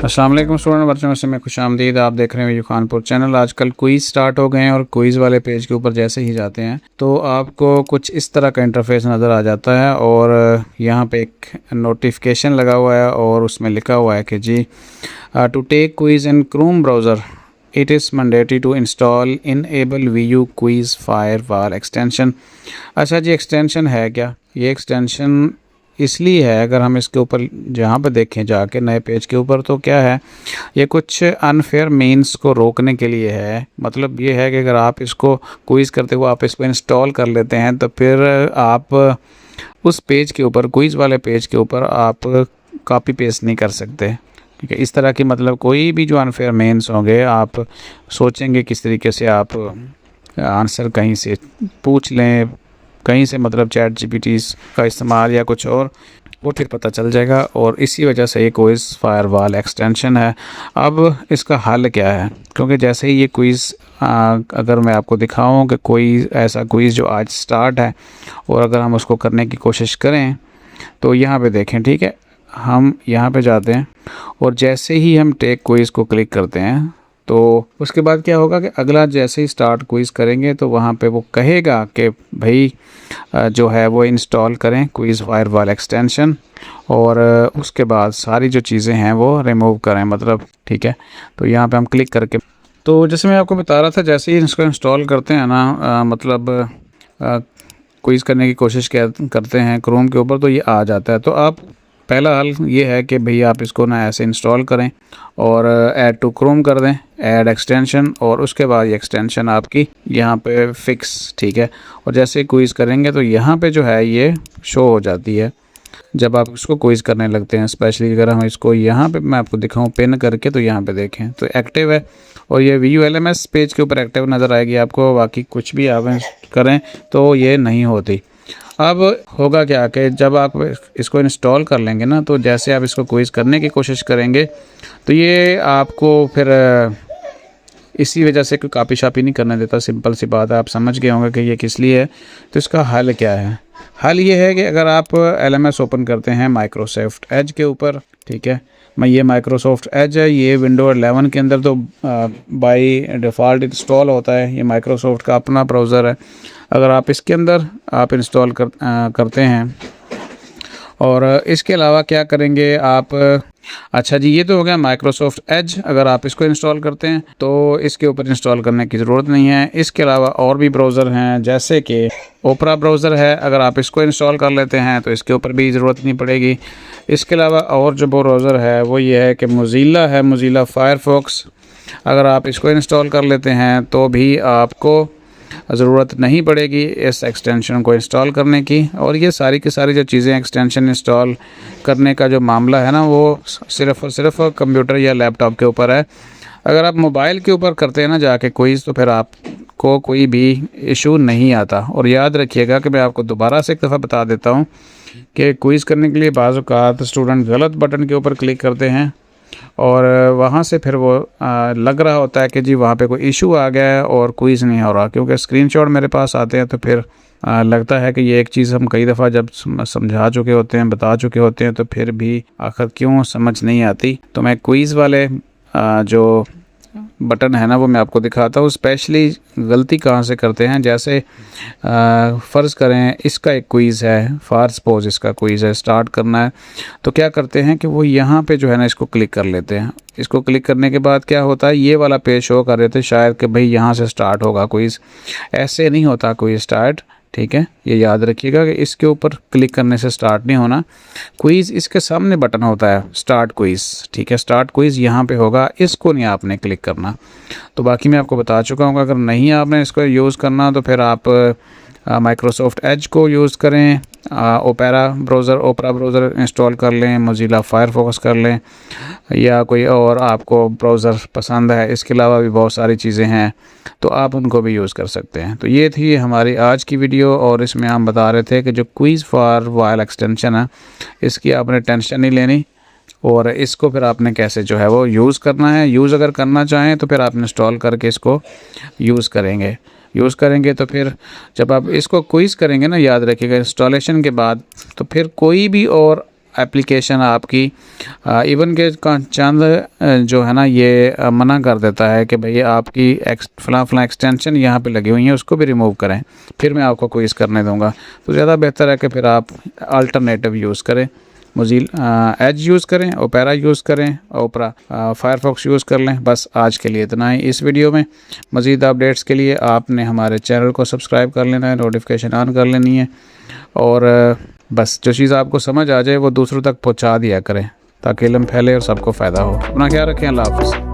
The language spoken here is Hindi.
अस्सलाम वालेकुम स्टूडेंट बच्चों से मैं खुशामदीद। आप देख रहे हैं खानपुर चैनल। आजकल क्विज़ स्टार्ट हो गए हैं और क्विज़ वाले पेज के ऊपर जैसे ही जाते हैं तो आपको कुछ इस तरह का इंटरफेस नज़र आ जाता है और यहाँ पे एक नोटिफिकेशन लगा हुआ है और उसमें लिखा हुआ है कि जी to take quiz in Chrome browser it is mandatory to install enable VU quiz firewall extension. अच्छा जी, एक्सटेंशन है क्या? ये एक्सटेंशन इसलिए है, अगर हम इसके ऊपर जहाँ पर देखें जाके नए पेज के ऊपर तो क्या है, ये कुछ अनफेयर मीन्स को रोकने के लिए है। मतलब ये है कि अगर आप इसको क्विज़ करते हुए आप इसको इंस्टॉल कर लेते हैं तो फिर आप उस पेज के ऊपर, क्विज़ वाले पेज के ऊपर आप कॉपी पेस्ट नहीं कर सकते। ठीक है, इस तरह की मतलब कोई भी जो अनफेयर मीन्स होंगे, आप सोचेंगे किस तरीके से आप आंसर कहीं से पूछ लें, कहीं से मतलब चैट GPT का इस्तेमाल या कुछ और, वो फिर पता चल जाएगा। और इसी वजह से ये क्विज़ फायरवॉल एक्सटेंशन है। अब इसका हल क्या है? क्योंकि जैसे ही ये क्विज़ अगर मैं आपको दिखाऊं कि कोई ऐसा क्विज़ जो आज स्टार्ट है और अगर हम उसको करने की कोशिश करें तो यहाँ पे देखें, ठीक है, हम यहाँ पे जाते हैं और जैसे ही हम टेक क्विज़ को क्लिक करते हैं तो उसके बाद क्या होगा कि अगला जैसे ही स्टार्ट क्विज़ करेंगे तो वहाँ पे वो कहेगा कि भाई जो है वो इंस्टॉल करें क्विज़ फायरवॉल एक्सटेंशन और उसके बाद सारी जो चीज़ें हैं वो रिमूव करें, मतलब ठीक है। तो यहाँ पे हम क्लिक करके, तो जैसे मैं आपको बता रहा था, जैसे ही इसको इंस्टॉल करते हैं ना मतलब क्विज़ करने की कोशिश करते हैं क्रोम के ऊपर तो ये आ जाता है। तो आप पहला हल ये है कि भई आप इसको ना ऐसे इंस्टॉल करें और ऐड टू क्रोम कर दें, ऐड एक्सटेंशन, और उसके बाद ये एक्सटेंशन आपकी यहाँ पे फिक्स, ठीक है। और जैसे क्विज़ करेंगे तो यहाँ पे जो है ये शो हो जाती है जब आप इसको क्विज़ करने लगते हैं। स्पेशली अगर हम इसको यहाँ पे मैं आपको दिखाऊँ पिन करके तो यहाँ पे देखें तो एक्टिव है और ये VU LMS पेज के ऊपर एक्टिव नज़र आएगी आपको। बाकी कुछ भी आप करें तो ये नहीं होती। अब होगा क्या कि जब आप इसको इंस्टॉल कर लेंगे ना, तो जैसे आप इसको क्विज़ करने की कोशिश करेंगे तो ये आपको फिर इसी वजह से कोई कॉपी शापी नहीं करने देता। सिंपल सी बात है, आप समझ गए होंगे कि ये किस लिए है। तो इसका हल क्या है? हल ये है कि अगर आप LMS ओपन करते हैं माइक्रोसॉफ्ट एज के ऊपर, ठीक है, मैं ये माइक्रोसॉफ्ट एज है, ये विंडो 11 के अंदर तो बाय डिफ़ॉल्ट इंस्टॉल होता है। ये माइक्रोसॉफ्ट का अपना ब्राउज़र है। अगर आप इसके अंदर आप इंस्टॉल करते हैं और इसके अलावा क्या करेंगे आप, अच्छा जी, ये तो हो गया माइक्रोसॉफ्ट एज। अगर आप इसको इंस्टॉल करते हैं तो इसके ऊपर इंस्टॉल करने की ज़रूरत नहीं है। इसके अलावा और भी ब्राउज़र हैं, जैसे कि ओपरा ब्राउज़र है। अगर आप इसको इंस्टॉल कर लेते हैं तो इसके ऊपर भी ज़रूरत नहीं पड़ेगी। इसके अलावा और जो ब्राउज़र है वो ये है कि मोज़िला है, मोज़िला फायरफॉक्स। अगर आप इसको इंस्टॉल कर लेते हैं तो भी आपको ज़रूरत नहीं पड़ेगी इस एक्सटेंशन को इंस्टॉल करने की। और ये सारी की सारी जो चीज़ें एक्सटेंशन इंस्टॉल करने का जो मामला है ना, वो सिर्फ़ और सिर्फ कंप्यूटर या लैपटॉप के ऊपर है। अगर आप मोबाइल के ऊपर करते हैं ना जाके क्विज़, तो फिर आपको कोई भी इशू नहीं आता। और याद रखिएगा कि मैं आपको दोबारा से एक दफ़ा बता देता हूँ कि क्विज़ करने के लिए बाज़ औक़ात स्टूडेंट गलत बटन के ऊपर क्लिक करते हैं और वहाँ से फिर वो लग रहा होता है कि जी वहाँ पे कोई इशू आ गया है और क्विज़ नहीं हो रहा। क्योंकि स्क्रीनशॉट मेरे पास आते हैं तो फिर लगता है कि ये एक चीज़ हम कई दफ़ा जब समझा चुके होते हैं, बता चुके होते हैं, तो फिर भी आखिर क्यों समझ नहीं आती। तो मैं क्विज़ वाले जो बटन है ना वो मैं आपको दिखाता हूँ। स्पेशली गलती कहाँ से करते हैं, जैसे फ़र्ज़ करें इसका एक क्विज़ है, फॉर सपोज इसका क्विज़ है, स्टार्ट करना है, तो क्या करते हैं कि वो यहाँ पे जो है ना इसको क्लिक कर लेते हैं। इसको क्लिक करने के बाद क्या होता है, ये वाला पेज शो कर रहे थे शायद कि भाई यहाँ से स्टार्ट होगा क्विज़। ऐसे नहीं होता क्विज़ स्टार्ट, ठीक है, ये याद रखिएगा कि इसके ऊपर क्लिक करने से स्टार्ट नहीं होना। क्विज़ इसके सामने बटन होता है स्टार्ट क्विज़, ठीक है, स्टार्ट क्विज़ यहाँ पे होगा, इसको नहीं आपने क्लिक करना। तो बाकी मैं आपको बता चुका हूँ, अगर नहीं आपने इसको यूज़ करना तो फिर आप माइक्रोसॉफ्ट एज को यूज़ करें, ओपरा ब्राउज़र इंस्टॉल कर लें, मोज़िला फायरफॉक्स कर लें, या कोई और आपको ब्राउज़र पसंद है। इसके अलावा भी बहुत सारी चीज़ें हैं तो आप उनको भी यूज़ कर सकते हैं। तो ये थी हमारी आज की वीडियो और इसमें हम बता रहे थे कि जो क्विज़ फायरवॉल एक्सटेंशन है इसकी आपने टेंशन नहीं लेनी और इसको फिर आपने कैसे जो है वो यूज़ करना है। यूज़ अगर करना चाहें तो फिर आप इंस्टॉल करके इसको यूज़ करेंगे तो फिर जब आप इसको क्विज़ करेंगे ना, याद रखिएगा इंस्टॉलेशन के बाद, तो फिर कोई भी और एप्लीकेशन आपकी इवन के चंद जो है ना ये मना कर देता है कि भाई आपकी फलां एक्सटेंशन यहाँ पे लगी हुई है, उसको भी रिमूव करें, फिर मैं आपको क्विज़ करने दूंगा। तो ज़्यादा बेहतर है कि फिर आप अल्टरनेटिव यूज़ करें, मोज़िला एज यूज़ करें, ओपेरा यूज़ करें, ओपरा फायरफॉक्स यूज़ कर लें। बस आज के लिए इतना ही इस वीडियो में। मज़ीद अपडेट्स के लिए आपने हमारे चैनल को सब्सक्राइब कर लेना है, नोटिफिकेशन ऑन कर लेनी है, और बस जो चीज़ आपको समझ आ जाए वो दूसरों तक पहुंचा दिया करें ताकि इल्म फैले और सबको फ़ायदा हो। अपना ख्याल रखें। अल्लाह हाफ़िज़।